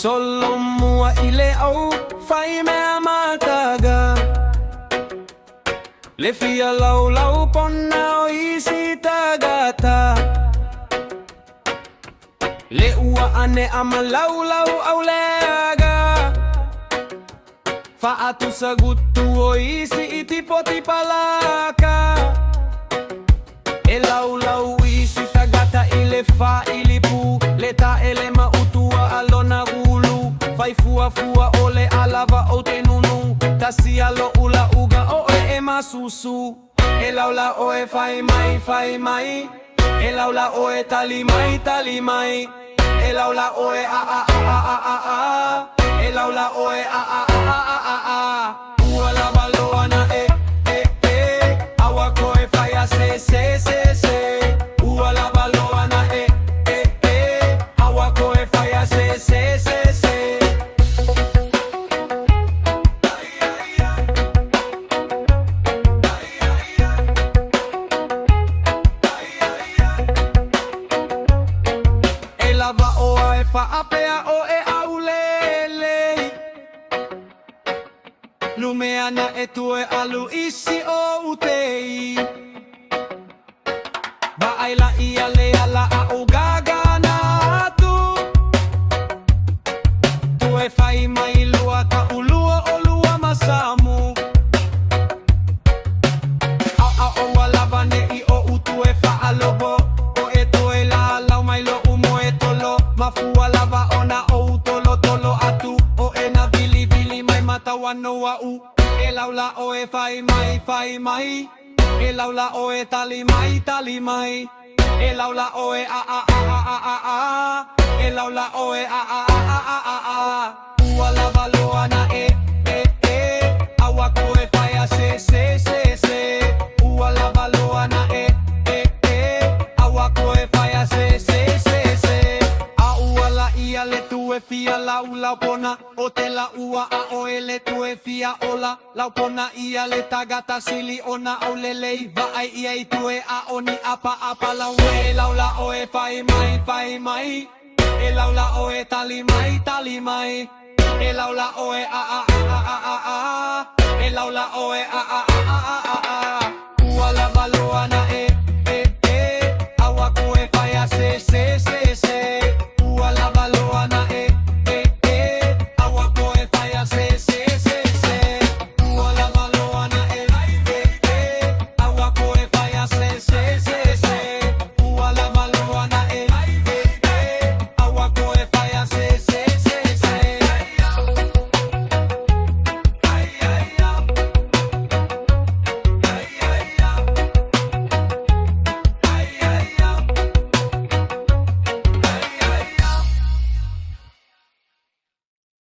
Solo mua ile au fai mea mataga Le fia lau lau pona o isi tagata Le ua ane ama lau lau au leaga Fa atu sagutu o isi iti poti palaka E lau lau isi tagata ile fa ilipu Leta ele mautua alona hulu Fai fua fua ole alava o te nunu Tasi alo ula uga o e masusu E laula o e fai mai E laula o e tali mai E laula o e a E laula o e a Ua lava loana Awa ko e fai a se Ua lava loana Awa ko e fai a se E lava o e fa apea o e aulele Lumeana e tue alu isi o utei Va aila ia le ala a ugaga na tu Tue fai mai lua ka ulua o lua masamu A o walava ne I o utue fa alobo O e tue la lau mai lo umo e tolo Mafua lava ona o tolo atu O e na vili mai mata wano a u E laula o e fai mai E laula o e tali mai E laula o e a E laula o e a Ua lava loana Awa ko e fai a se Ua lava loana Awa ko e fai a se A ua la ia le tu e fia lau pona O te la ua a o e le tu e fia ola Lau pona ia le tagata sili ona au le lei Va ai ia I tu e a oni apa lau e laula o e fai mai E laula o e tali mai E laula o e a E laula o e a